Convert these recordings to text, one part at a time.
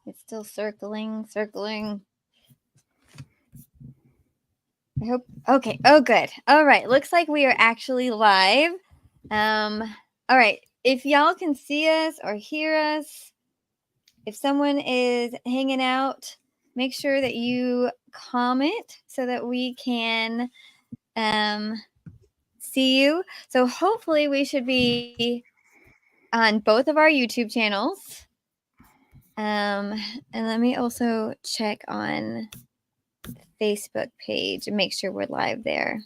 It's still circling. I hope. Okay. Oh, good. All right. Looks like we are actually live. All right. If y'all can see us or hear us, if someone is hanging out, make sure that you comment so that we can see you. So hopefully we should be on both of our YouTube channels. And let me also check on the Facebook page and make sure we're live there.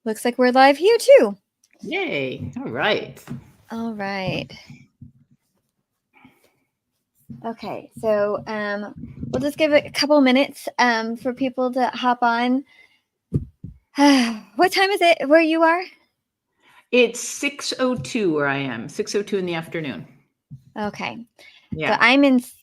Looks like we're live here too. Yay. All right. All right. Okay, so we'll just give it a couple minutes for people to hop on. What time is it where you are? It's 6:02 where I am. 6:02 in the afternoon. Okay. Yeah. So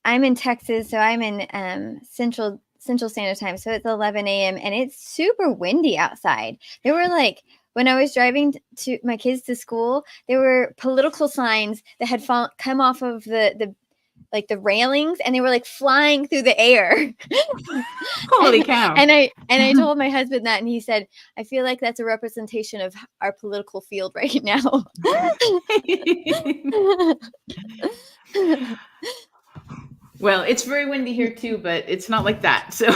I'm in Texas, so I'm in Central Standard Time. So it's 11 a.m. and it's super windy outside. There were like when I was driving to my kids to school, there were political signs that had come off of the railings, and they were like flying through the air. Holy cow. And I told my husband that, and he said, I feel like that's a representation of our political field right now. Well, it's very windy here too, but it's not like that. So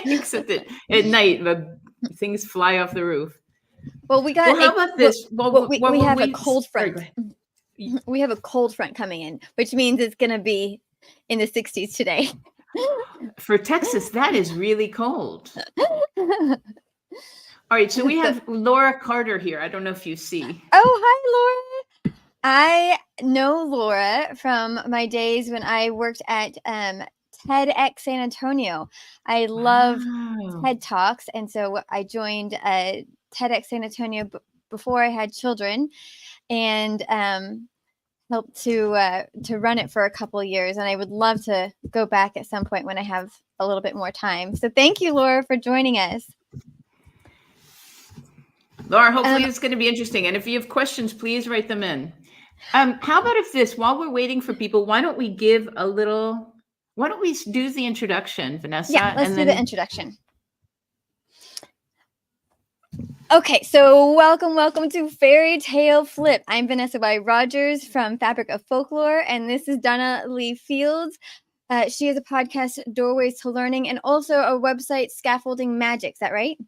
except that at night things fly off the roof. Well, we got how about this? We have a cold front. We have a cold front coming in, which means it's going to be in the 60s today. For Texas, that is really cold. All right, so we have Laura Carter here. I don't know if you see. Oh, hi, Laura. I know Laura from my days when I worked at TEDx San Antonio. I love TED Talks, and so I joined TEDx San Antonio before I had children, and helped to run it for a couple of years. And I would love to go back at some point when I have a little bit more time. So thank you, Laura, for joining us. Laura, hopefully it's going to be interesting. And if you have questions, please write them in. How about if this, while we're waiting for people, why don't we do the introduction, Vanessa? Yeah, let's do the introduction. Okay, so welcome to Fairy Tale Flip. I'm Vanessa Y. Rogers from Fabric of Folklore, and this is Donna Lee Fields. She has a podcast, Doorways to Learning, and also a website, Scaffolding Magic. Is that right?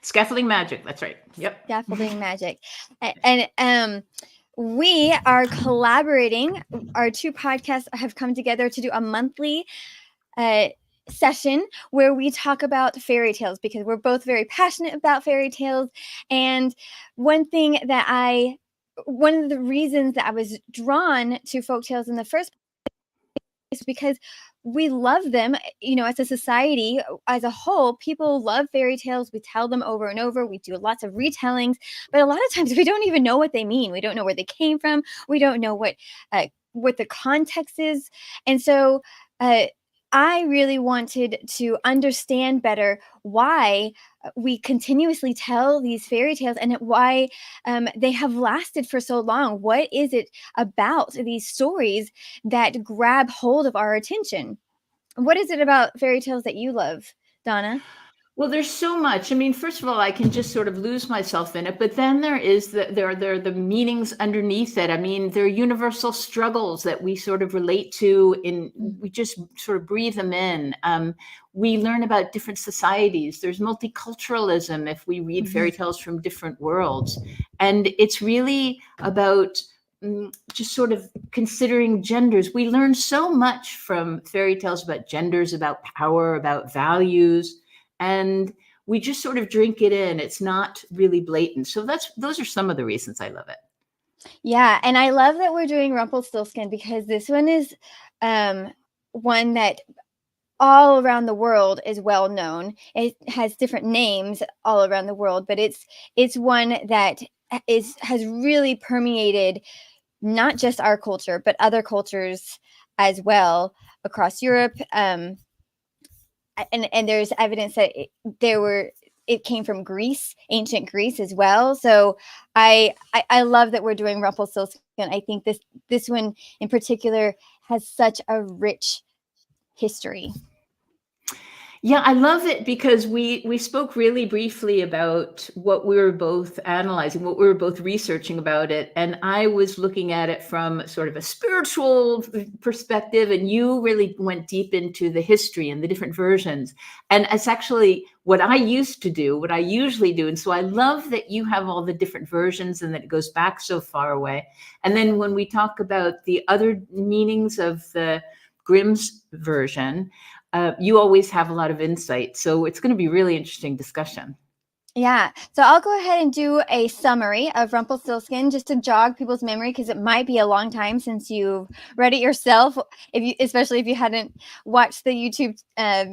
Scaffolding Magic. That's right. Yep. Scaffolding Magic. And we are collaborating. Our two podcasts have come together to do a monthly session where we talk about fairy tales, because we're both very passionate about fairy tales. And one of the reasons that I was drawn to folk tales in the first place is because we love them, as a society, as a whole. People love fairy tales. We tell them over and over. We do lots of retellings, but a lot of times we don't even know what they mean. We don't know where they came from. We don't know what the context is. And so I really wanted to understand better why we continuously tell these fairy tales and why they have lasted for so long. What is it about these stories that grab hold of our attention? What is it about fairy tales that you love, Donna? Well, there's so much. I mean, first of all, I can just sort of lose myself in it, but then there are the meanings underneath it. I mean, there are universal struggles that we sort of relate to, we just sort of breathe them in. We learn about different societies. There's multiculturalism if we read fairy tales from different worlds. And it's really about just sort of considering genders. We learn so much from fairy tales about genders, about power, about values. And we just sort of drink it in. It's not really blatant. So those are some of the reasons I love it. Yeah. And I love that we're doing Rumpelstiltskin, because this one is one that all around the world is well known. It has different names all around the world, but it's one that has really permeated not just our culture, but other cultures as well across Europe. And there's evidence that there were it came from Greece, ancient Greece as well. So I love that we're doing Rumpelstiltskin. I think this one in particular has such a rich history. Yeah, I love it because we spoke really briefly about what we were both analyzing, what we were both researching about it, and I was looking at it from sort of a spiritual perspective, and you really went deep into the history and the different versions. And it's actually what I used to do, what I usually do. And so I love that you have all the different versions and that it goes back so far away. And then when we talk about the other meanings of the Grimm's version, you always have a lot of insight. So it's going to be really interesting discussion. Yeah. So I'll go ahead and do a summary of Rumpelstiltskin just to jog people's memory, because it might be a long time since you've read it yourself, especially if you hadn't watched the YouTube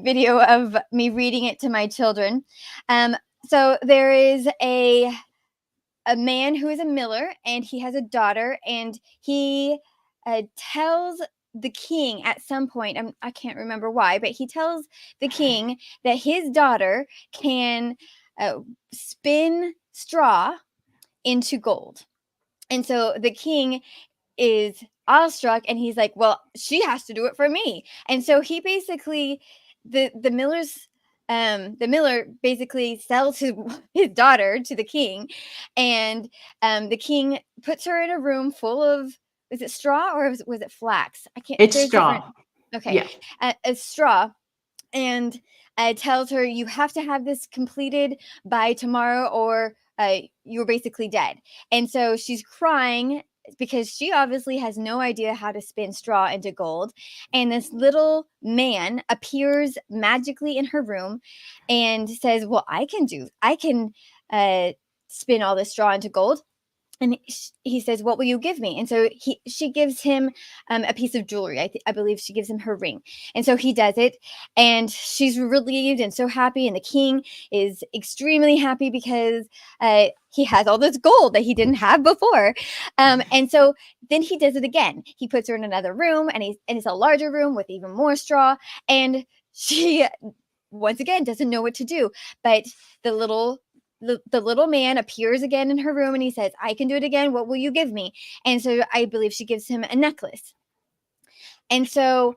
video of me reading it to my children. So there is a man who is a miller, and he has a daughter, and he tells the king at some point, I can't remember why, but he tells the king that his daughter can spin straw into gold. And so the king is awestruck, and he's like, well, she has to do it for me. And so he basically, the miller basically sells his daughter to the king, and the king puts her in a room full of, is it straw or was it flax? I can't. It's There's straw. different. Okay, Yeah. a straw, and tells her, you have to have this completed by tomorrow, or you're basically dead. And so she's crying because she obviously has no idea how to spin straw into gold. And this little man appears magically in her room and says, well, I can spin all this straw into gold. And he says, what will you give me? And so she gives him a piece of jewelry. I believe she gives him her ring. And so he does it, and she's relieved and so happy. And the king is extremely happy because he has all this gold that he didn't have before. And so then he does it again. He puts her in another room, and it's a larger room with even more straw. And she, once again, doesn't know what to do. But the little man appears again in her room, and he says, I can do it again. What will you give me? And so I believe she gives him a necklace. And so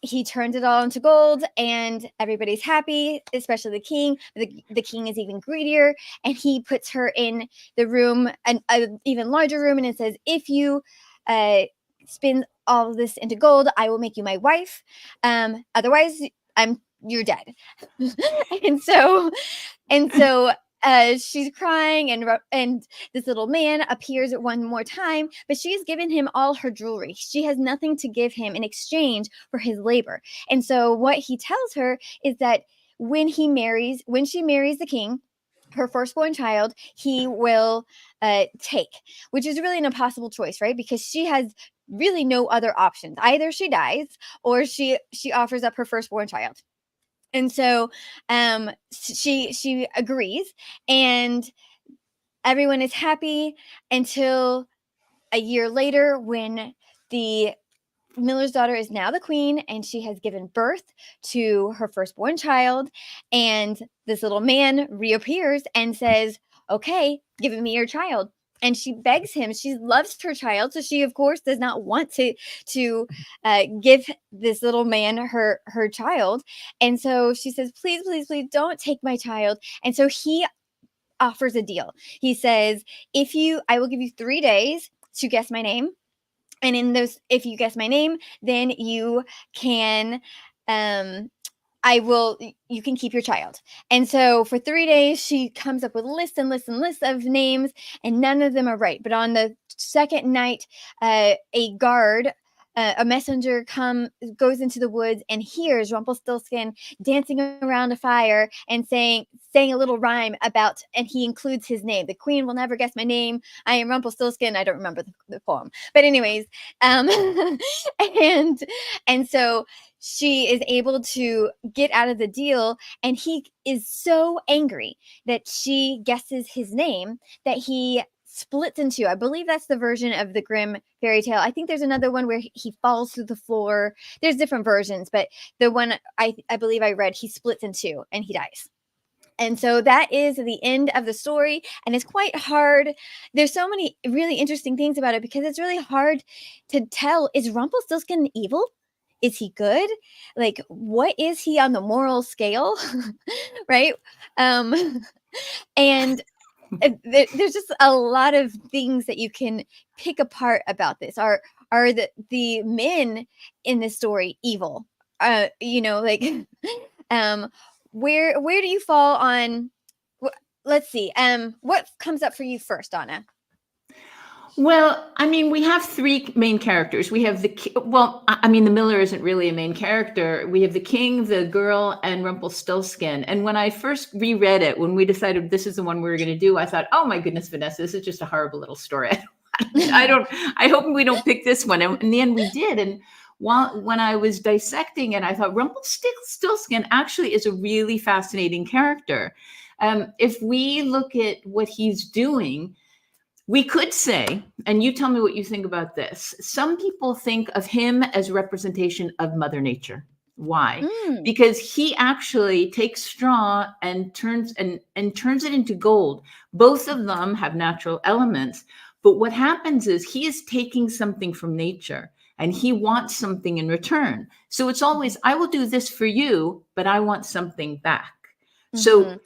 he turns it all into gold, and everybody's happy, especially the king. The king is even greedier, and he puts her in the room, an even larger room, and it says, if you spin all of this into gold, I will make you my wife. Otherwise, you're dead. And so she's crying, and this little man appears one more time, but she's given him all her jewelry. She has nothing to give him in exchange for his labor. And so what he tells her is that when she marries the king, her firstborn child, he will take, which is really an impossible choice, right? Because she has really no other options. Either she dies, or she offers up her firstborn child. And so she agrees, and everyone is happy until a year later, when the miller's daughter is now the queen, and she has given birth to her firstborn child. And this little man reappears and says, okay, give me your child. And she begs him. She loves her child, so she, of course, does not want to give this little man her child. And so she says, please, please, please don't take my child. And so he offers a deal. He says, I will give you 3 days to guess my name. And in those, if you guess my name, then you can you can keep your child. And so for 3 days, she comes up with lists and lists and lists of names, and none of them are right. But on the second night, a messenger goes into the woods and hears Rumpelstiltskin dancing around a fire and saying a little rhyme about, and he includes his name. The queen will never guess my name. I am Rumpelstiltskin. I don't remember the poem, but anyways, and so she is able to get out of the deal, and he is so angry that she guesses his name that he splits in two. I believe that's the version of the Grimm fairy tale. I think there's another one where he falls through the floor. There's different versions, but the one I believe I read, he splits in two and he dies. And so that is the end of the story, and it's quite hard. There's so many really interesting things about it because it's really hard to tell, is Rumpelstiltskin evil? Is he good? Like, what is he on the moral scale? Right? Um and there's just a lot of things that you can pick apart about this. Are the men in this story evil? Like where do you fall on let's see. What comes up for you first, Donna? Well, I mean, we have three main characters. We have the miller isn't really a main character. We have the king, the girl, and Rumpelstiltskin. And when I first reread it, when we decided this is the one we were going to do, I thought, oh my goodness, Vanessa, this is just a horrible little story. I hope we don't pick this one. And in the end, we did. And when I was dissecting it, I thought Rumpelstiltskin actually is a really fascinating character. If we look at what he's doing, we could say, and you tell me what you think about this. Some people think of him as a representation of Mother Nature. Why? Because he actually takes straw and turns it into gold. Both of them have natural elements, but what happens is he is taking something from nature and he wants something in return. So it's always, I will do this for you, but I want something back. So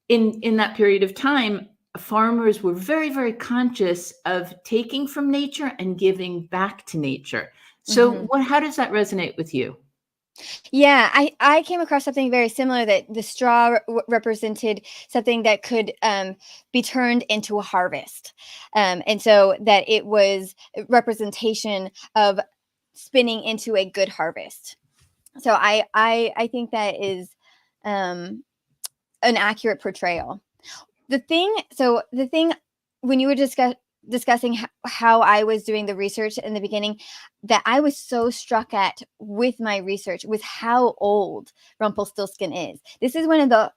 in that period of time, farmers were very, very conscious of taking from nature and giving back to nature. So how does that resonate with you? Yeah, I came across something very similar, that the straw represented something that could be turned into a harvest. And so that it was a representation of spinning into a good harvest. So I think that is an accurate portrayal. The thing when you were discussing how I was doing the research in the beginning, that I was so struck at with my research was how old Rumpelstiltskin is. This is one of the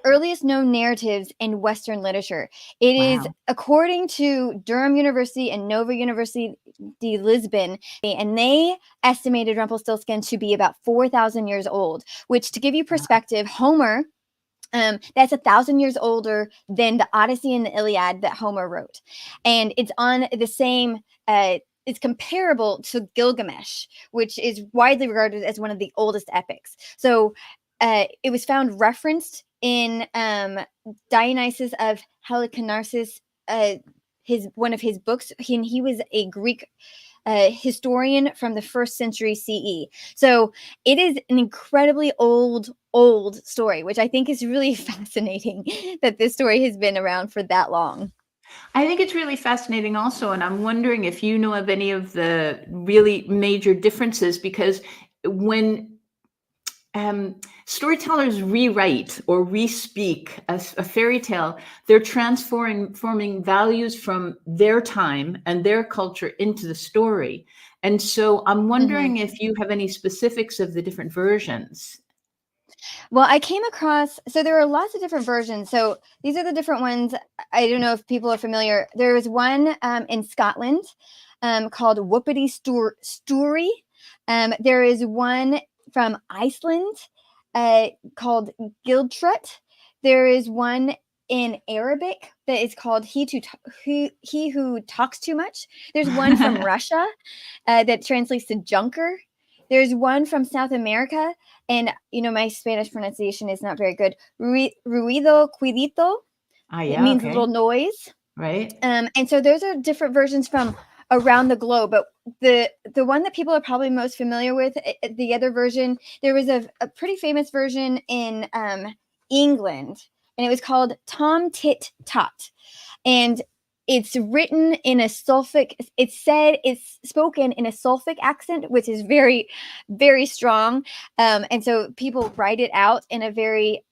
earliest known narratives in Western literature. It is, according to Durham University and Nova University Lisbon, and they estimated Rumpelstiltskin to be about 4,000 years old, which, to give you perspective, Homer, that's 1,000 years older than the Odyssey and the Iliad that Homer wrote. And it's on the same, it's comparable to Gilgamesh, which is widely regarded as one of the oldest epics. So it was found referenced in Dionysius of Halicarnassus, one of his books. He was a Greek historian from the 1st century CE. So it is an incredibly old story, which I think is really fascinating that this story has been around for that long. I think it's really fascinating also, and I'm wondering if you know of any of the really major differences, because when storytellers rewrite or re-speak a fairy tale, they're transforming values from their time and their culture into the story. And so I'm wondering if you have any specifics of the different versions. Well, I came across, so there are lots of different versions. So these are the different ones. I don't know if people are familiar. There was one in Scotland called Whoopity Story. There is one from Iceland called Gildtrut. There is one in Arabic that is called He Who Talks Too Much. There's one from Russia that translates to Junker. There's one from South America, and my Spanish pronunciation is not very good. Ruido cuidito. It means little noise. Right. And so those are different versions from around the globe. But the one that people are probably most familiar with, the other version, there was a pretty famous version in England, and it was called Tom Tit Tot. And it's written in a Suffolk. It's spoken in a Suffolk accent, which is very, very strong. And so people write it out in a very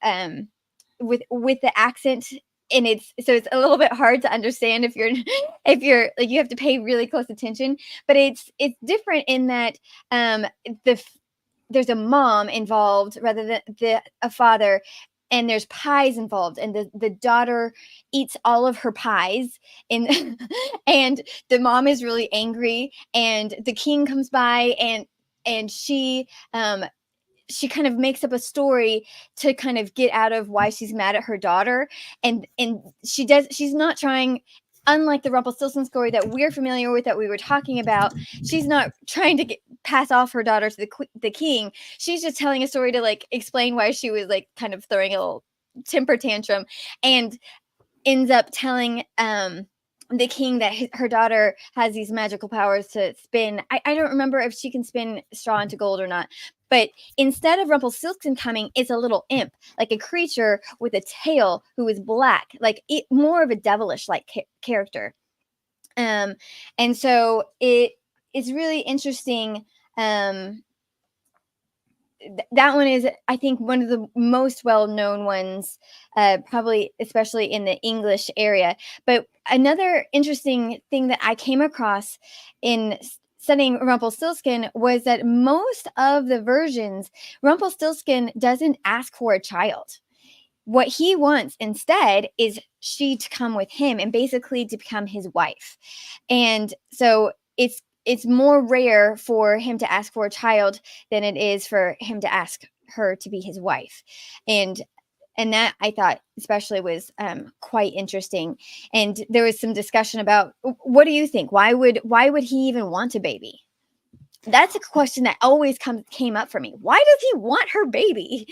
with the accent, and it's a little bit hard to understand if you're like, you have to pay really close attention. But it's different in that there's a mom involved rather than a father, and there's pies involved, and the daughter eats all of her pies, and and the mom is really angry, and the king comes by, and she she kind of makes up a story to kind of get out of why she's mad at her daughter, and she's not trying, unlike the Rumpelstiltskin story that we're familiar with, that we were talking about, she's not trying to pass off her daughter to the king. She's just telling a story to like explain why she was like kind of throwing a little temper tantrum, and ends up telling the king that her daughter has these magical powers to spin. I don't remember if she can spin straw into gold or not. But instead of Rumpelstiltskin coming, it's a little imp, like a creature with a tail who is black, like more of a devilish like character. And so it's really interesting. That one is, I think, one of the most well-known ones, probably especially in the English area. But another interesting thing that I came across in studying Rumpelstiltskin was that most of the versions, Rumpelstiltskin doesn't ask for a child. What he wants instead is she to come with him and basically to become his wife. And so it's more rare for him to ask for a child than it is for him to ask her to be his wife. And that, I thought, especially was quite interesting. And there was some discussion about, what do you think? Why would he even want a baby? That's a question that always came up for me. Why does he want her baby?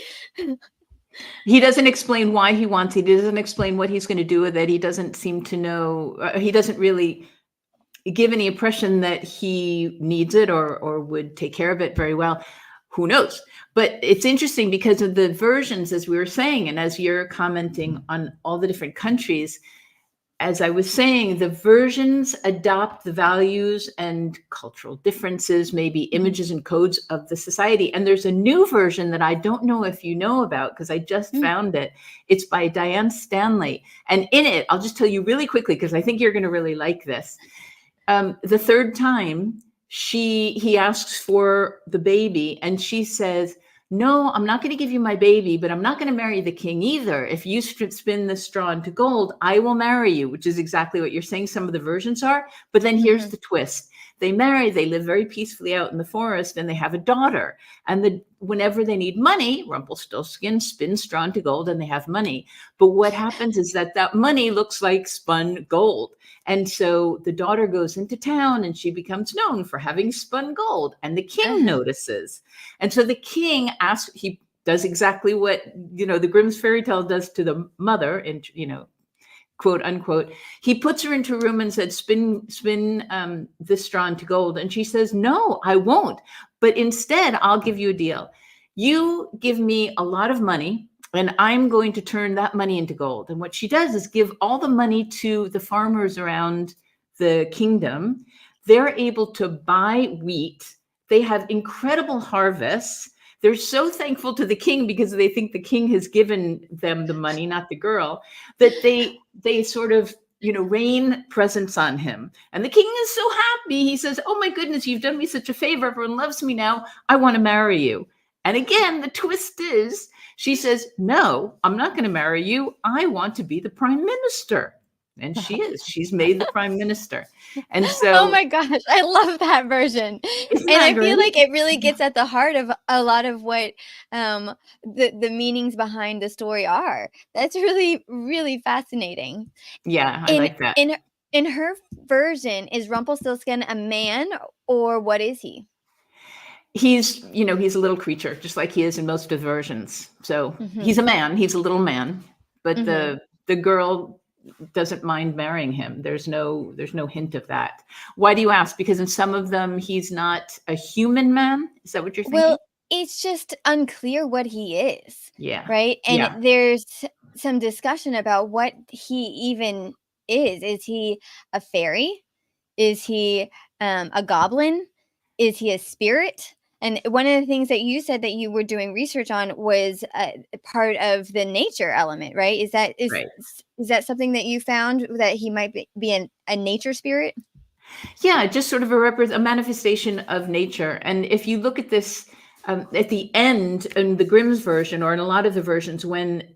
He doesn't explain why he wants it. He doesn't explain what he's going to do with it. He doesn't seem to know. He doesn't really give any impression that he needs it or would take care of it very well. Who knows? But it's interesting because of the versions, as we were saying, and as you're commenting on all the different countries, as I was saying, the versions adopt the values and cultural differences, maybe images and codes of the society. And there's a new version that I don't know if you know about, because I just found it. It's by Diane Stanley. And in it, I'll just tell you really quickly, because I think you're going to really like this. The third time, he asks for the baby, and she says, "No, I'm not going to give you my baby, but I'm not going to marry the king either. If you spin the straw into gold, I will marry you," which is exactly what you're saying some of the versions are. But then here's the twist. They marry, they live very peacefully out in the forest, and they have a daughter. And whenever they need money, Rumpelstiltskin spins straw into gold and they have money. But what happens is that money looks like spun gold. And so the daughter goes into town and she becomes known for having spun gold. And the king notices. And so the king he does exactly what, the Grimm's fairy tale does to the mother, and, quote unquote. He puts her into a room and said, spin this straw into gold. And she says, "No, I won't. But instead, I'll give you a deal. You give me a lot of money, and I'm going to turn that money into gold." And what she does is give all the money to the farmers around the kingdom. They're able to buy wheat. They have incredible harvests. They're so thankful to the king because they think the king has given them the money, not the girl, that they sort of, rain presents on him. And the king is so happy. He says, "Oh my goodness, you've done me such a favor. Everyone loves me now. I want to marry you." And again, the twist is, she says, "No, I'm not going to marry you. I want to be the prime minister." And she is. She's made the prime minister. And so, oh my gosh, I love that version. And I feel like it really gets at the heart of a lot of what the meanings behind the story are. That's really, really fascinating. Yeah, I like that. In her version, is Rumpelstiltskin a man, or what is he? He's a little creature, just like he is in most of the versions. So he's a man. He's a little man. But the girl doesn't mind marrying him. There's no hint of that. Why do you ask? Because in some of them, he's not a human man. Is that what you're thinking? Well, it's just unclear what he is. Yeah. Right. And there's some discussion about what he even is. Is he a fairy? Is he a goblin? Is he a spirit? And one of the things that you said that you were doing research on was part of the nature element, right? Is that something that you found, that he might be a nature spirit? Yeah, just sort of a manifestation of nature. And if you look at this at the end in the Grimm's version, or in a lot of the versions, when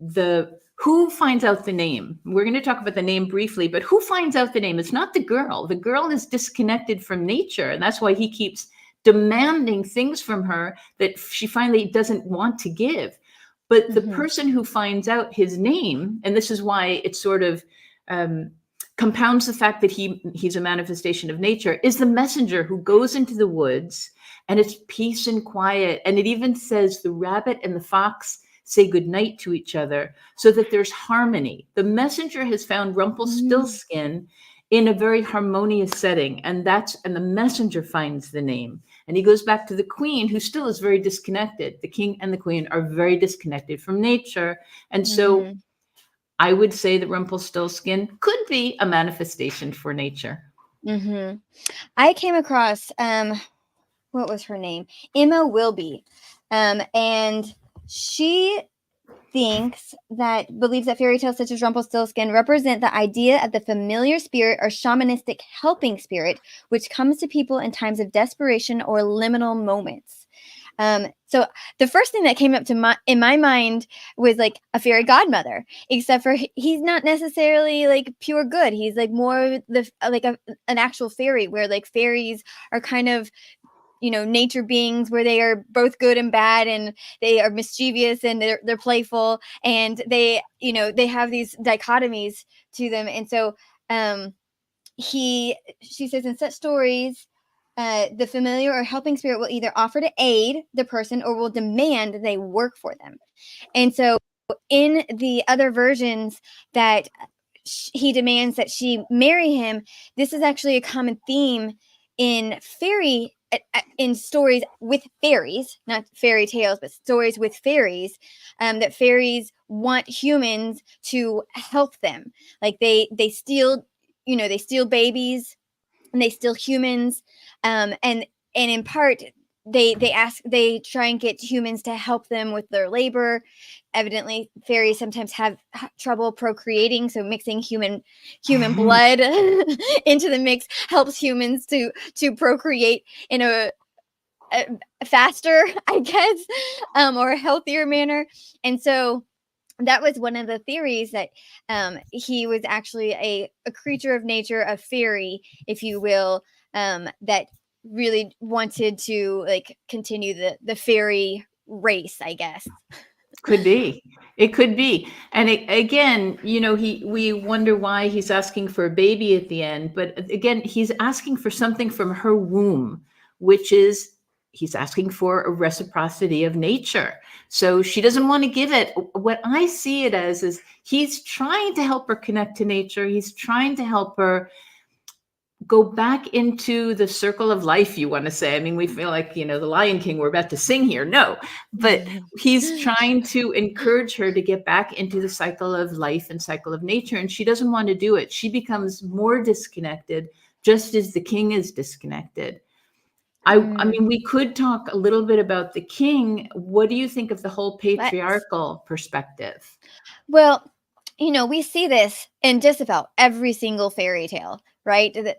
who finds out the name? We're going to talk about the name briefly, but who finds out the name? It's not the girl. The girl is disconnected from nature, and that's why he keeps demanding things from her that she finally doesn't want to give. But the person who finds out his name, and this is why it sort of compounds the fact that he's a manifestation of nature, is the messenger who goes into the woods, and it's peace and quiet. And it even says the rabbit and the fox say goodnight to each other so that there's harmony. The messenger has found Rumpelstiltskin in a very harmonious setting, and the messenger finds the name. And he goes back to the queen, who still is very disconnected. The king and the queen are very disconnected from nature. And so I would say that Rumpelstiltskin could be a manifestation for nature. I came across, what was her name? Emma Wilby. And she believes that fairy tales such as Rumpelstiltskin represent the idea of the familiar spirit or shamanistic helping spirit, which comes to people in times of desperation or liminal moments. So the first thing that came up in my mind was like a fairy godmother, except for he's not necessarily like pure good. He's like more an actual fairy, where like fairies are kind of, nature beings, where they are both good and bad, and they are mischievous and they're playful, and they have these dichotomies to them. And so she says, in such stories, the familiar or helping spirit will either offer to aid the person or will demand they work for them. And so in the other versions that he demands that she marry him, this is actually a common theme in stories with fairies, not fairy tales, but stories with fairies, that fairies want humans to help them. Like they steal babies, and they steal humans, and in part they try and get humans to help them with their labor. Evidently, fairies sometimes have trouble procreating, so mixing human blood into the mix helps humans to procreate in a faster, I guess, or a healthier manner. And so that was one of the theories, that he was actually a creature of nature, a fairy, if you will, that really wanted to like continue the fairy race, I guess. Could be. It could be. And again, we wonder why he's asking for a baby at the end. But again, he's asking for something from her womb, which is he's asking for a reciprocity of nature. So she doesn't want to give it. What I see it as is he's trying to help her connect to nature. He's trying to help her go back into the circle of life, you want to say. I mean, we feel like, the Lion King, we're about to sing here. No, but he's trying to encourage her to get back into the cycle of life and cycle of nature. And she doesn't want to do it. She becomes more disconnected, just as the king is disconnected. I mean, we could talk a little bit about the king. What do you think of the whole patriarchal perspective? Well, we see this in just about every single fairy tale, right? And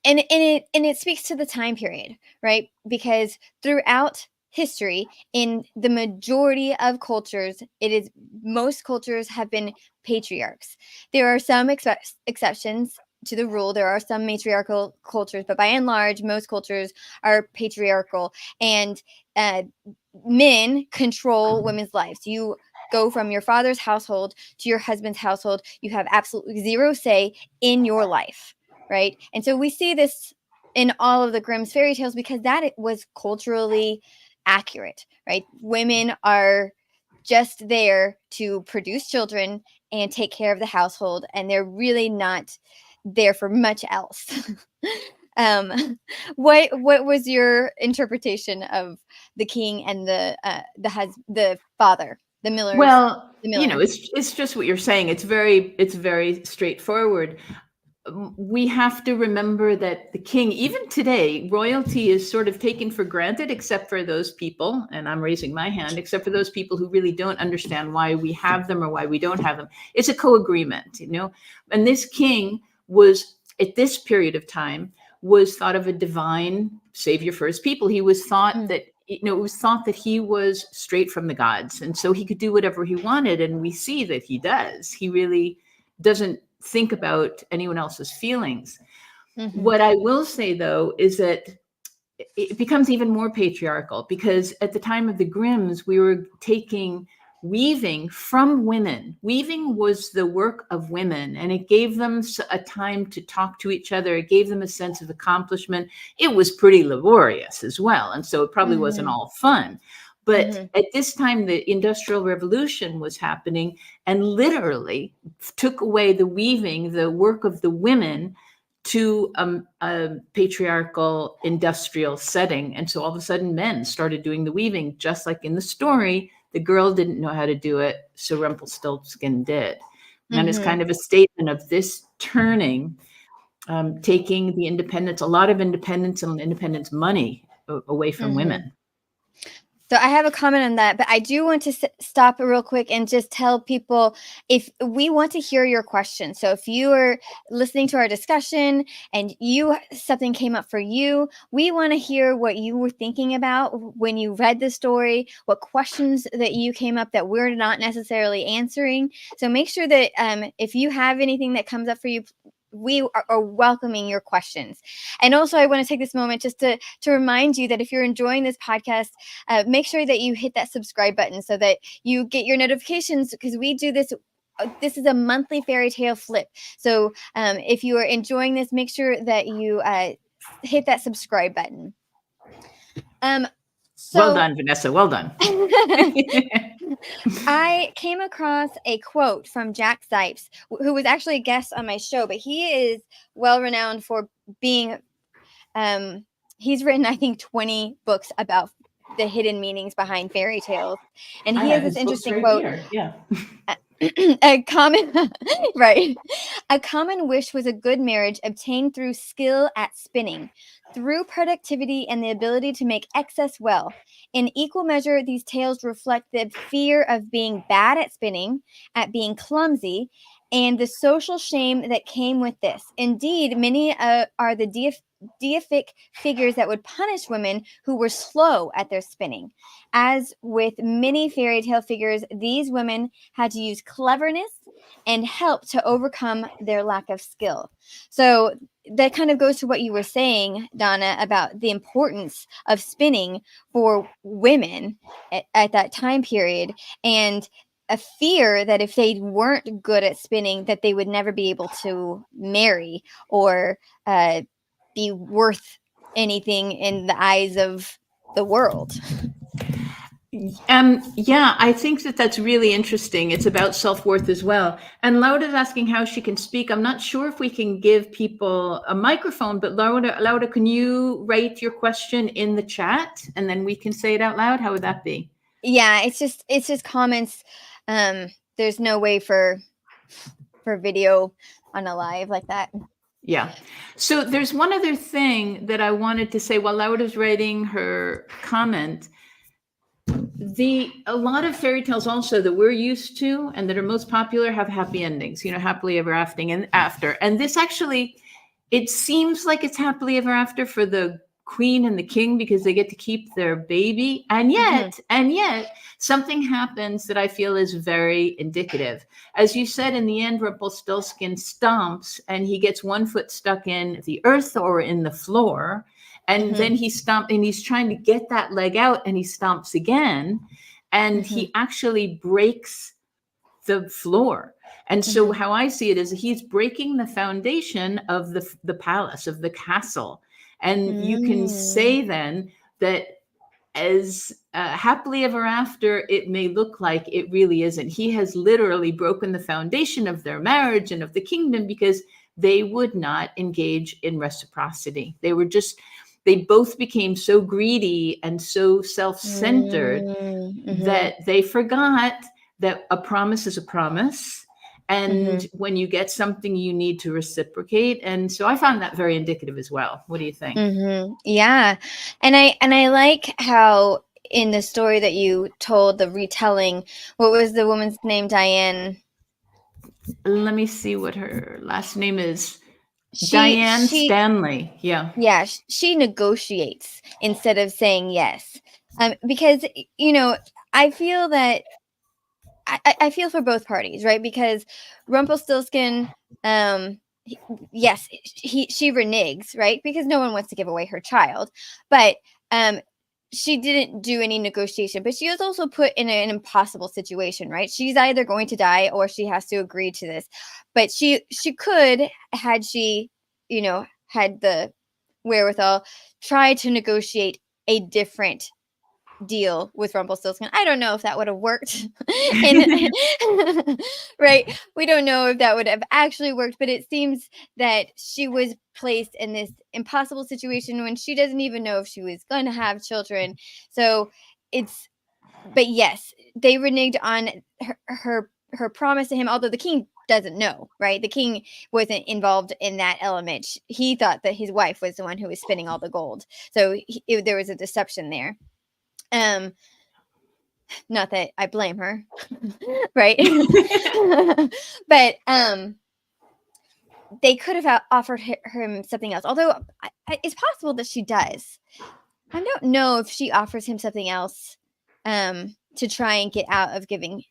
it speaks to the time period, right? Because throughout history, in the majority of cultures, most cultures have been patriarchs. There are some exceptions to the rule. There are some matriarchal cultures, but by and large, most cultures are patriarchal, and men control women's lives. You go from your father's household to your husband's household. You have absolutely zero say in your life, right? And so we see this in all of the Grimm's fairy tales because that was culturally accurate, right? Women are just there to produce children and take care of the household, and they're really not there for much else. What was your interpretation of the king and the father, the miller? Well, it's just what you're saying. It's very straightforward. We have to remember that the king, even today, royalty is sort of taken for granted, except for those people, and I'm raising my hand, except for those people who really don't understand why we have them or why we don't have them. It's a co-agreement, and this king was, at this period of time, was thought of a divine savior for his people. He was thought that, it was thought that he was straight from the gods, and so he could do whatever he wanted, and we see that he does. He really doesn't think about anyone else's feelings. What I will say, though, is that it becomes even more patriarchal, because at the time of the Grimms, we were taking weaving from women. Weaving was the work of women, and it gave them a time to talk to each other. It gave them a sense of accomplishment. It was pretty laborious as well, and so it probably wasn't all fun. But at this time, the Industrial Revolution was happening and literally took away the weaving, the work of the women, to a patriarchal industrial setting. And so all of a sudden men started doing the weaving, just like in the story. The girl didn't know how to do it, so Rumpelstiltskin did. And it's kind of a statement of this turning, taking the independence, a lot of independence and independence money away from women. So I have a comment on that, but I do want to stop real quick and just tell people, if we want to hear your questions. So if you are listening to our discussion and something came up for you, we want to hear what you were thinking about when you read the story, what questions that you came up that we're not necessarily answering. So make sure that if you have anything that comes up for you, we are welcoming your questions. And also, I want to take this moment just to remind you that if you're enjoying this podcast, make sure that you hit that subscribe button so that you get your notifications, because we do this. This is a monthly fairy tale flip. So if you are enjoying this, make sure that you hit that subscribe button. Well done, Vanessa. Well done. I came across a quote from Jack Zipes, who was actually a guest on my show, but he is well renowned for being, he's written, I think, 20 books about the hidden meanings behind fairy tales. And he has this interesting quote. Yeah. A common wish was a good marriage obtained through skill at spinning, through productivity and the ability to make excess wealth. In equal measure, these tales reflect the fear of being bad at spinning, at being clumsy, and the social shame that came with this. Indeed, many are the deific figures that would punish women who were slow at their spinning. As with many fairy tale figures, these women had to use cleverness and help to overcome their lack of skill. So that kind of goes to what you were saying, Donna, about the importance of spinning for women at that time period, and a fear that if they weren't good at spinning, that they would never be able to marry or be worth anything in the eyes of the world. Yeah, I think that's really interesting. It's about self-worth as well. And Laura's asking how she can speak. I'm not sure if we can give people a microphone, but Laura, can you write your question in the chat and then we can say it out loud? How would that be? Yeah, it's just comments. There's no way for video on a live like that. Yeah. So there's one other thing that I wanted to say while Laura's writing her comment. A lot of fairy tales also that we're used to and that are most popular have happy endings, happily ever after. And this actually, it seems like it's happily ever after for the queen and the king because they get to keep their baby. And yet something happens that I feel is very indicative. As you said, in the end, Rumpelstiltskin stomps and he gets one foot stuck in the earth or in the floor. And then he stomps and he's trying to get that leg out and he stomps again. And he actually breaks the floor. And so how I see it is he's breaking the foundation of the palace, of the castle. And you can say then that as happily ever after it may look like, it really isn't. He has literally broken the foundation of their marriage and of the kingdom because they would not engage in reciprocity. They both became so greedy and so self-centered that they forgot that a promise is a promise. And when you get something, you need to reciprocate. And so I found that very indicative as well. What do you think? Yeah. And I like how in the story that you told, the retelling, what was the woman's name? Diane. Let me see what her last name is. Diane Stanley. Yeah. Yeah. She negotiates instead of saying yes. Because, I feel that I feel for both parties, right? Because Rumpelstiltskin yes, she reneges, right? Because no one wants to give away her child. But she didn't do any negotiation, but she was also put in an impossible situation, right? She's either going to die or she has to agree to this. But she could, had she, had the wherewithal, try to negotiate a different deal with Rumpelstiltskin. I don't know if that would have worked. Right? We don't know if that would have actually worked, but it seems that she was placed in this impossible situation when she doesn't even know if she was going to have children. So but yes, they reneged on her promise to him, although the king doesn't know, right? The king wasn't involved in that element. He thought that his wife was the one who was spinning all the gold. So there was a deception there. Not that I blame her, right? But they could have offered him something else, although it's possible that she does. I don't know if she offers him something else to try and get out of giving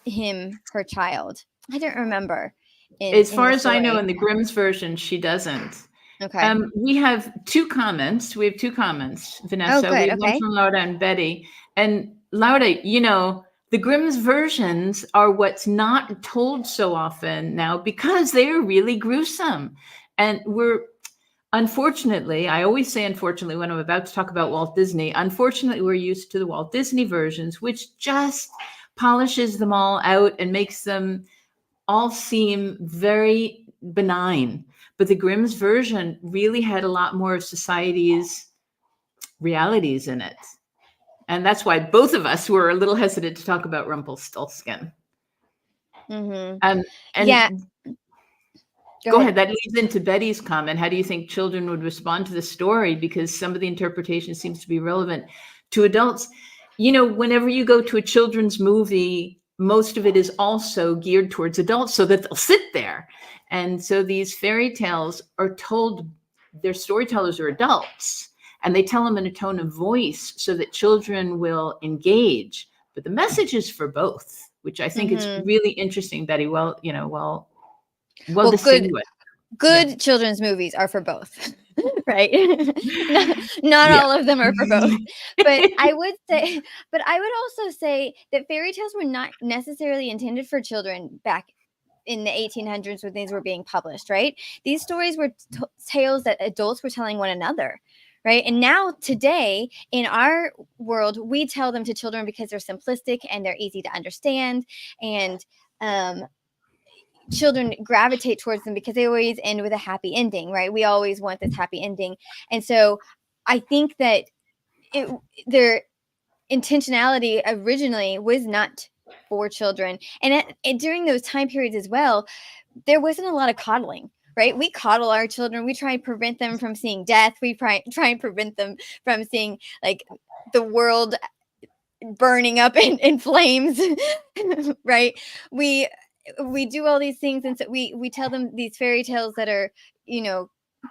him her child. I don't remember. As far as I know, in the Grimm's version, she doesn't. Okay. We have two comments. Vanessa. Oh, good. We have one Okay. from Laura and Betty. And Laura, the Grimm's versions are what's not told so often now because they are really gruesome. And unfortunately, I always say unfortunately when I'm about to talk about Walt Disney, unfortunately, we're used to the Walt Disney versions, which just polishes them all out and makes them all seem very benign. But the Grimm's version really had a lot more of society's realities in it. And that's why both of us were a little hesitant to talk about Rumpelstiltskin. Mm-hmm. And yeah. Go ahead. That leads into Betty's comment. How do you think children would respond to the story? Because some of the interpretation seems to be relevant to adults. Whenever you go to a children's movie, most of it is also geared towards adults so that they'll sit there. And so these fairy tales are told, their storytellers are adults, and they tell them in a tone of voice so that children will engage. But the message is for both, which I think is really interesting, Betty. Well distinguished. Good children's movies are for both, right? not all of them are for both. But I would also say that fairy tales were not necessarily intended for children back in the 1800s when these were being published, right? These stories were tales that adults were telling one another, right? And now today in our world, we tell them to children because they're simplistic and they're easy to understand, and children gravitate towards them because they always end with a happy ending, right? We always want this happy ending. And so I think that their intentionality originally was not for children. And during those time periods as well, there wasn't a lot of coddling, right? We coddle our children. We try and prevent them from seeing death. We try and prevent them from seeing like the world burning up in flames, right? We do all these things, and so we tell them these fairy tales that are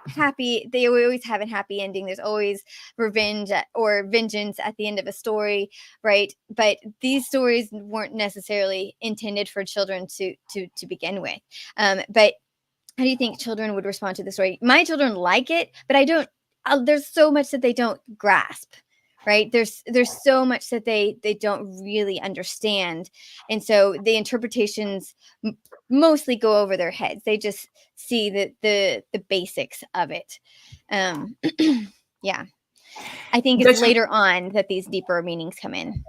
happy. They always have a happy ending. There's always revenge or vengeance at the end of a story, right? But these stories weren't necessarily intended for children to begin with. But how do you think children would respond to the story? My children like it, but I don't. There's so much that they don't grasp, right? There's so much that they don't really understand, and so the interpretations mostly go over their heads. They just see the basics of it. Yeah, I think it's later on that these deeper meanings come in.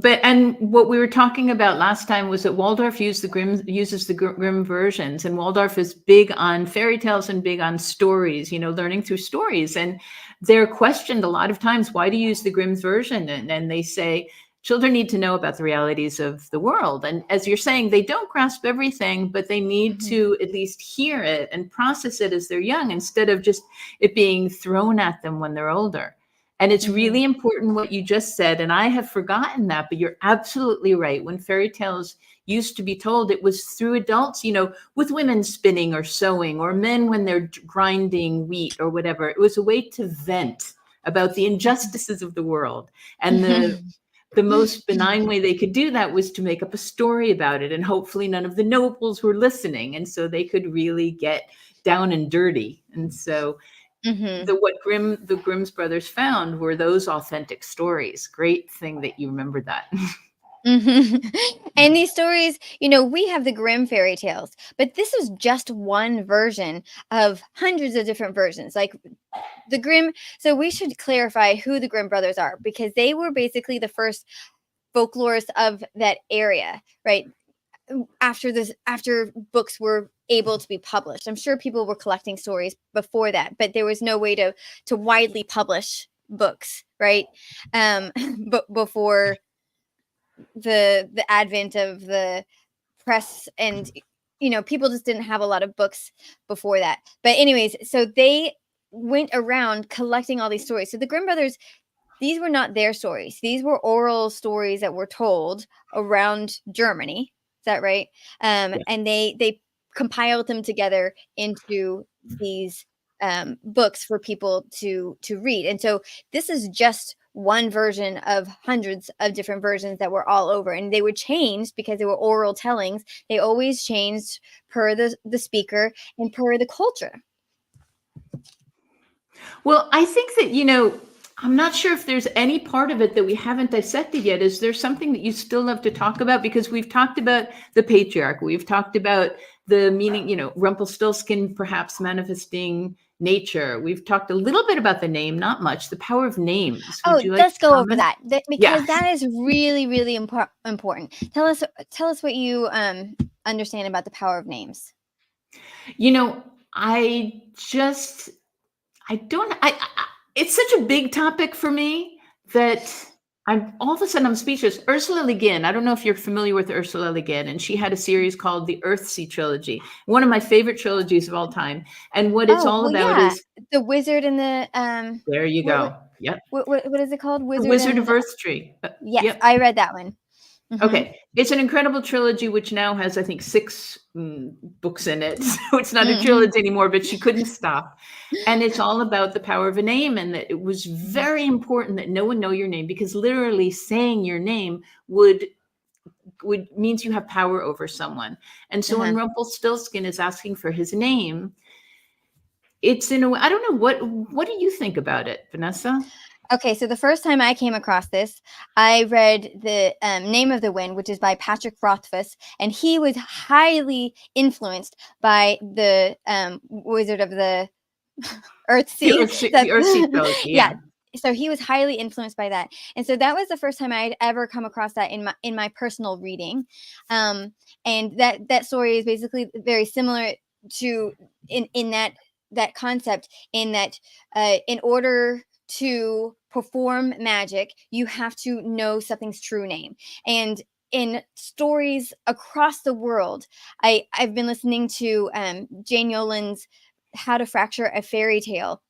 And what we were talking about last time was that Waldorf uses the Grimm versions, and Waldorf is big on fairy tales and big on stories, learning through stories. And they're questioned a lot of times, why do you use the Grimm's version? And they say, children need to know about the realities of the world. And as you're saying, they don't grasp everything, but they need to at least hear it and process it as they're young, instead of just it being thrown at them when they're older. And it's really important what you just said. And I have forgotten that, but you're absolutely right. When fairy tales used to be told, it was through adults, with women spinning or sewing, or men when they're grinding wheat or whatever. It was a way to vent about the injustices of the world and the most benign way they could do that was to make up a story about it, and hopefully none of the nobles were listening, and so they could really get down and dirty. And so what the Grimm's brothers found were those authentic stories. Great thing that you remembered that. And these stories, we have the Grimm fairy tales, but this is just one version of hundreds of different versions. Like the Grimm. So we should clarify who the Grimm brothers are, because they were basically the first folklorists of that area, right? After books were able to be published. I'm sure people were collecting stories before that, but there was no way to widely publish books, right? But before the advent of the press, and people just didn't have a lot of books before that. But anyways, so they went around collecting all these stories. So the Grimm brothers, these were not their stories. These were oral stories that were told around Germany. Is that right? Yeah. And they compiled them together into these books for people to read. And so this is just one version of hundreds of different versions that were all over, and they would change because they were oral tellings. They always changed per the speaker and per the culture. Well, I think that, I'm not sure if there's any part of it that we haven't dissected yet. Is there something that you still love to talk about? Because we've talked about the patriarch. We've talked about the meaning, Rumpelstiltskin perhaps manifesting nature. We've talked a little bit about the name, not much, the power of names. Would you like let's to go comment? over that because that is really, really important. Tell us what you understand about the power of names. It's such a big topic for me that I'm all of a sudden I'm speechless. Ursula Le Guin, I don't know if you're familiar with Ursula Le Guin, and she had a series called the Earthsea trilogy, one of my favorite trilogies of all time. And what it's all about is the Wizard and the there you go. Yep. What is it called? The Wizard of Earthtree. Yes, yep. I read that one. Okay. It's an incredible trilogy, which now has, I think, 6 books in it. So it's not a trilogy anymore, but she couldn't stop. And it's all about the power of a name, and that it was very important that no one know your name, because literally saying your name would means you have power over someone. And so when Rumpelstiltskin is asking for his name, it's in a way, I don't know, what do you think about it, Vanessa? Okay, so the first time I came across this, I read the Name of the Wind, which is by Patrick Rothfuss, and he was highly influenced by the Wizard of the Earthsea. The Earthsea trilogy, yeah. So he was highly influenced by that, and so that was the first time I had ever come across that in my personal reading, and that story is basically very similar to in that concept, in that in order to perform magic, you have to know something's true name. And in stories across the world, I've been listening to Jane Yolen's How to Fracture a Fairy Tale,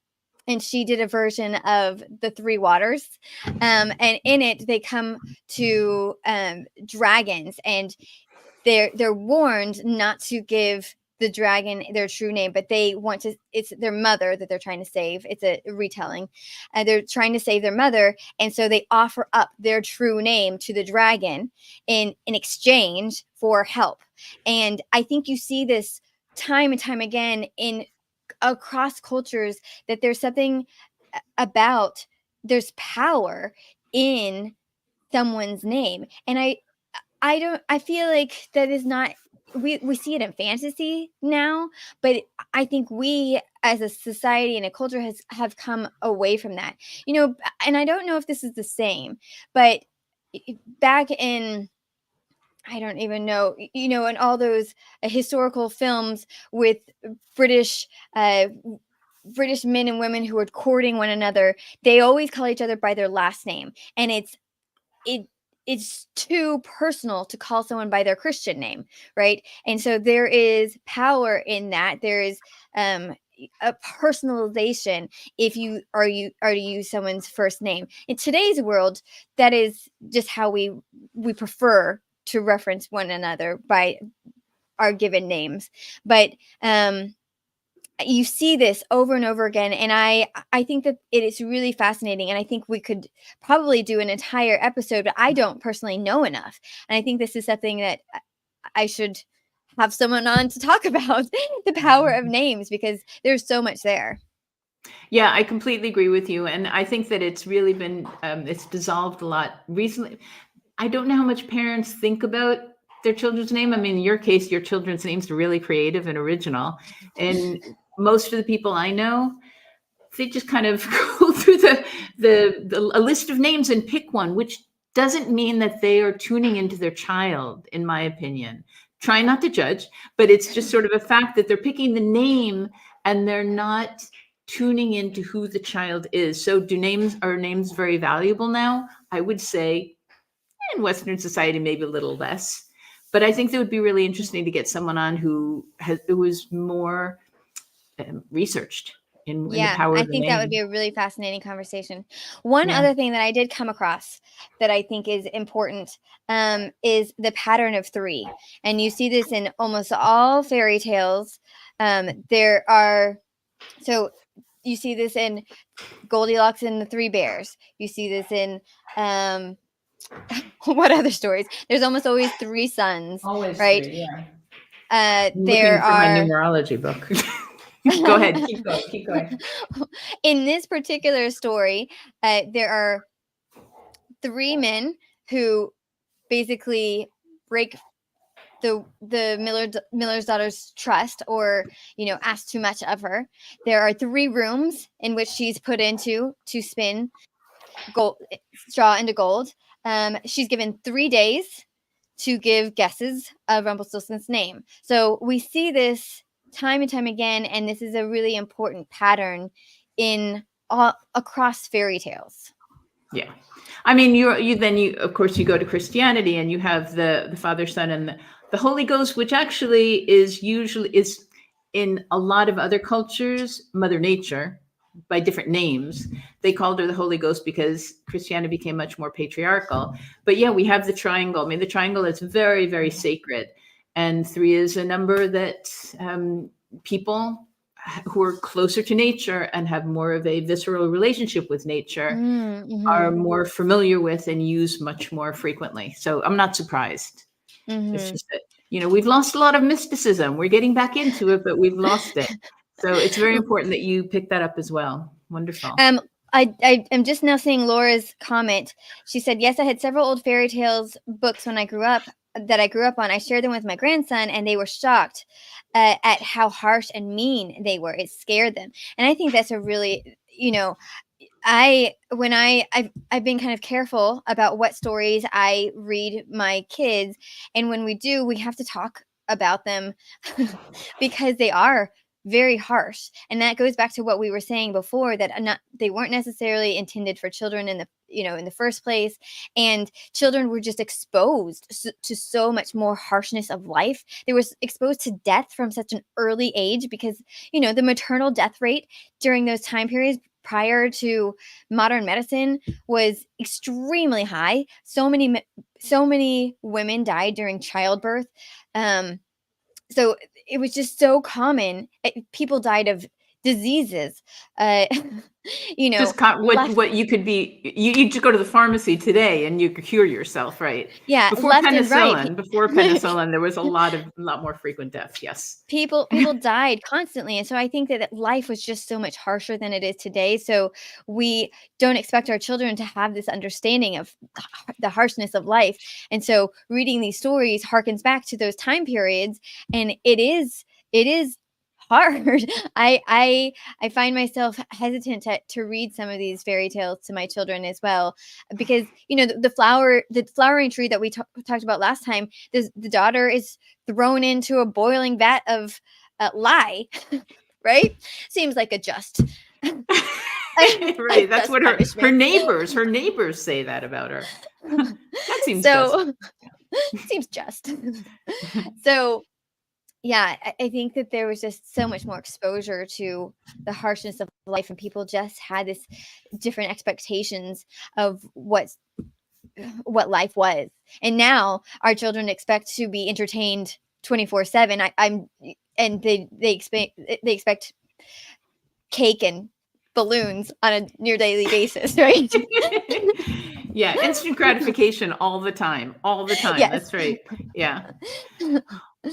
and she did a version of the Three Waters, and in it they come to dragons, and they're warned not to give the dragon their true name, but they want to, it's their mother that they're trying to save. It's a retelling, and they're trying to save their mother, and so they offer up their true name to the dragon in exchange for help. And I think you see this time and time again in across cultures, that there's something about, there's power in someone's name. And I feel like that is not, we see it in fantasy now, but I think we as a society and a culture have come away from that. And I don't know if this is the same, but back in, I don't even know, in all those historical films with British British men and women who are courting one another, they always call each other by their last name, and it's too personal to call someone by their Christian name, right? And so there is power in that. There is a personalization if you are to use someone's first name. In today's world, that is just how we prefer to reference one another by our given names. But you see this over and over again, and I think that it is really fascinating, and I think we could probably do an entire episode, but I don't personally know enough, and I think this is something that I should have someone on to talk about the power of names, because there's so much there. Yeah, I completely agree with you, and I think that it's really been it's dissolved a lot recently. I don't know how much parents think about their children's name. I mean, in your case, your children's names are really creative and original, and most of the people I know, they just kind of go through a list of names and pick one, which doesn't mean that they are tuning into their child, in my opinion. Try not to judge, but it's just sort of a fact that they're picking the name and they're not tuning into who the child is. So are names very valuable now? I would say in Western society, maybe a little less. But I think it would be really interesting to get someone on who was more researched in the Yeah, power I of the think that would be name. a really fascinating conversation. One Yeah. other thing that I did come across that I think is important is the pattern of three. And you see this in almost all fairy tales. So you see this in Goldilocks and the Three Bears. You see this in what other stories? There's almost always three sons, Always right? three, yeah. I'm There looking for my are numerology book. Go ahead, keep going, keep going. in this particular story, there are three men who basically break the miller's daughter's trust, or ask too much of her. There are three rooms in which she's put into to spin gold straw into gold. She's given 3 days to give guesses of Rumpelstiltskin's name. So we see this time and time again, and this is a really important pattern in all across fairy tales. Yeah. I mean, you of course you go to Christianity and you have the Father, Son, and the Holy Ghost, which actually is in a lot of other cultures, Mother Nature, by different names. They called her the Holy Ghost because Christianity became much more patriarchal. But yeah, we have the triangle. I mean, the triangle is very, very sacred. And three is a number that people who are closer to nature and have more of a visceral relationship with nature are Mm-hmm. more familiar with and use much more frequently. So I'm not surprised. It's Mm-hmm. just that, we've lost a lot of mysticism. We're getting back into it, but we've lost it. So it's very important that you pick that up as well. Wonderful. I am just now seeing Laura's comment. She said, "Yes, I had several old fairy tales books when I grew up that I grew up on. I shared them with my grandson, and they were shocked at how harsh and mean they were. It scared them." And I think that's a really, I've been kind of careful about what stories I read my kids, and when we do, we have to talk about them because they are very harsh, and that goes back to what we were saying before, that they weren't necessarily intended for children in the first place, and children were just exposed to so much more harshness of life. They were exposed to death from such an early age, because the maternal death rate during those time periods prior to modern medicine was extremely high. So many women died during childbirth. So it was just so common. People died of diseases. Just Left, what you could be. You just go to the pharmacy today and you could cure yourself, right? yeah, Before left and right. penicillin, there was a lot more frequent deaths. Yes. People died constantly, and so I think that life was just so much harsher than it is today. So we don't expect our children to have this understanding of the harshness of life, and so reading these stories harkens back to those time periods, and it is hard. I find myself hesitant to read some of these fairy tales to my children as well, because the flowering tree that we talked about last time, the daughter is thrown into a boiling vat of lye, right? Seems like a just Right. That's just what her punishment. neighbors say that about her. That seems just. So seems just. So yeah, I think that there was just so much more exposure to the harshness of life, and people just had this different expectations of what life was. And now our children expect to be entertained 24/7. I'm and they expect cake and balloons on a near daily basis, right? Yeah, instant gratification all the time. All the time. Yes. That's right. Yeah.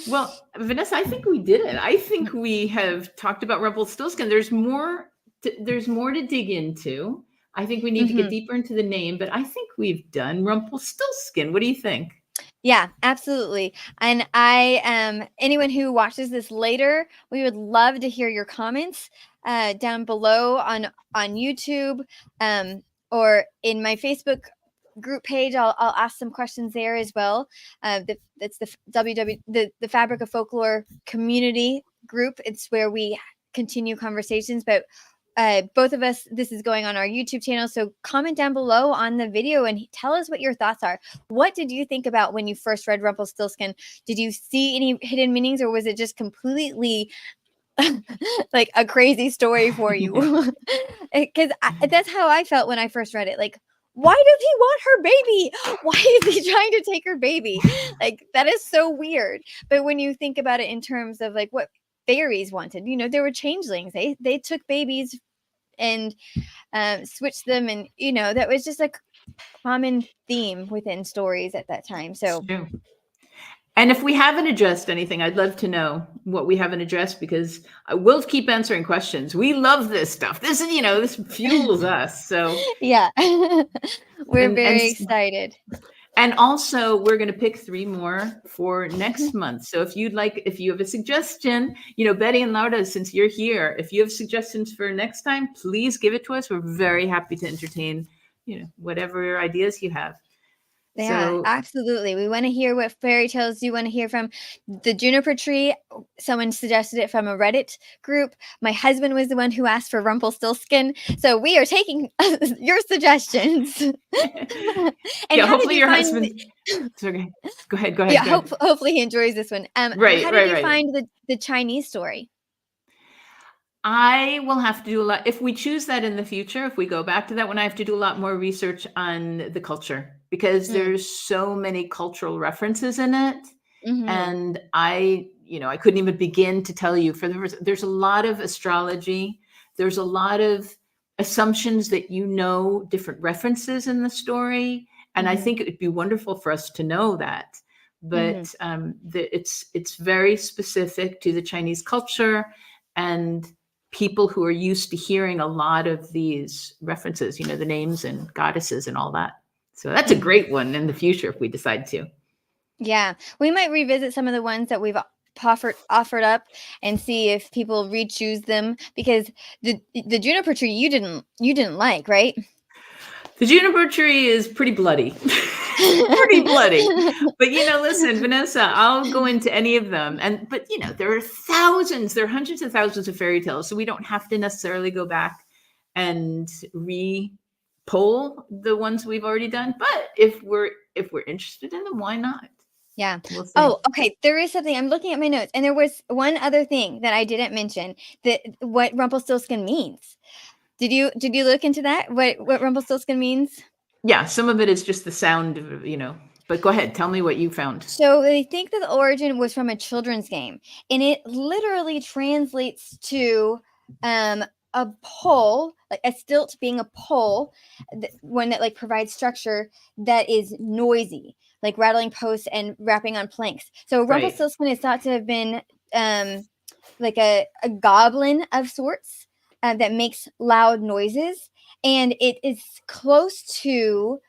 Well, Vanessa, I think we did it. I think we have talked about Rumpelstiltskin. There's more to dig into. I think we need to get deeper into the name, but I think we've done Rumpelstiltskin. What do you think? Yeah, absolutely. And anyone who watches this later, we would love to hear your comments down below on YouTube, or in my Facebook group page. I'll ask some questions there as well. That's the Fabric of Folklore community group. It's where we continue conversations, but both of us, this is going on our YouTube channel. So comment down below on the video and tell us what your thoughts are. What did you think about when you first read Rumpelstiltskin? Did you see any hidden meanings, or was it just completely like a crazy story for you? Because that's how I felt when I first read it. Like, why does he want her baby? Why is he trying to take her baby? Like, that is so weird. But when you think about it in terms of like what fairies wanted, there were changelings. They took babies and switched them, and that was just a common theme within stories at that time. So True. And if we haven't addressed anything, I'd love to know what we haven't addressed, because we'll keep answering questions. We love this stuff. This is, this fuels us. So yeah, we're very excited. And also, we're going to pick 3 more for next month. So if you have a suggestion, Betty and Laura, since you're here, if you have suggestions for next time, please give it to us. We're very happy to entertain, whatever ideas you have. Yeah, absolutely. We want to hear what fairy tales you want to hear from. The juniper tree, someone suggested it from a Reddit group. My husband was the one who asked for Rumpelstiltskin. So we are taking your suggestions. And yeah, hopefully your husband. Okay. Go ahead. Yeah, hopefully he enjoys this one. Right. How did you find the Chinese story? I will have to do a lot. If we choose that in the future, if we go back to that one, I have to do a lot more research on the culture, because there's so many cultural references in it. And I couldn't even begin to tell you. There's a lot of astrology. There's a lot of assumptions that different references in the story. And I think it would be wonderful for us to know that. But it's very specific to the Chinese culture and people who are used to hearing a lot of these references, the names and goddesses and all that. So that's a great one in the future if we decide to. Yeah, we might revisit some of the ones that we've offered up and see if people re-choose them, because the juniper tree you didn't like, right? The juniper tree is pretty bloody. Pretty bloody. But listen, Vanessa, I'll go into any of them. But there are hundreds of thousands of fairy tales. So we don't have to necessarily go back and re-poll the ones we've already done. But if we're interested in them, why not? Yeah. We'll okay. There is something. I'm looking at my notes, and there was one other thing that I didn't mention, that what Rumpelstiltskin means. Did you look into that? What Rumpelstiltskin means? Yeah, some of it is just the sound of, but go ahead, tell me what you found. So they think that the origin was from a children's game, and it literally translates to a pole, like a stilt being a pole, one that like provides structure, that is noisy, like rattling posts and rapping on planks. So Rumpelstiltskin is thought to have been like a goblin of sorts that makes loud noises, and it is close to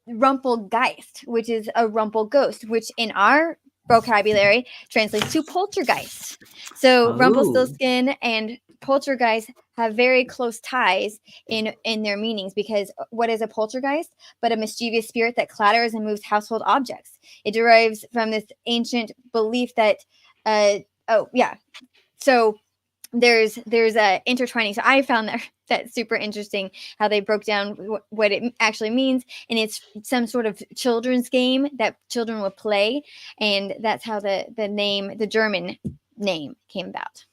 Rumpelgeist, which is a Rumpel ghost, which in our vocabulary translates to poltergeist. So Rumpelstiltskin and poltergeist have very close ties in their meanings, because what is a poltergeist but a mischievous spirit that clatters and moves household objects? It derives from this ancient belief that so there's a intertwining. So I found that super interesting, how they broke down what it actually means, and it's some sort of children's game that children would play, and that's how the German name came about.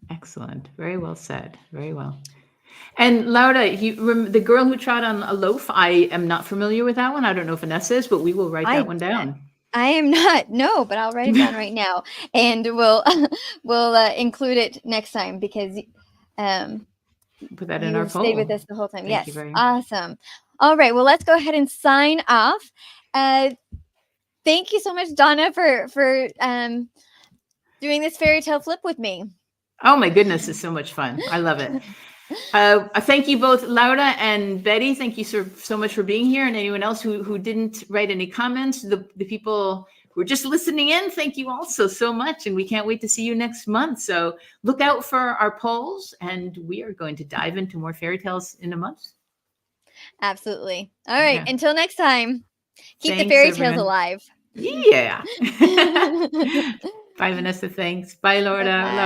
Excellent. Very well said. Very well. And Laura, the girl who trod on a loaf, I am not familiar with that one. I don't know if Vanessa is, but we will write that one down. I am not. No, but I'll write it down right now, and we'll include it next time because Put that in you our stayed with poll. us the whole time. Thank you Yes, very much. awesome. All right, well, let's go ahead and sign off. Thank you so much, Donna, for doing this fairy tale flip with me. Oh my goodness, it's so much fun. I love it. Thank you both, Laura and Betty. Thank you so much for being here. And anyone else who didn't write any comments, the people who are just listening in, thank you also so much. And we can't wait to see you next month. So look out for our polls, and we are going to dive into more fairy tales in a month. Absolutely. All right, Yeah. until next time, keep Thanks, the fairy tales everyone. alive. Yeah. Bye, Vanessa. Thanks. Bye, Laura. Bye-bye.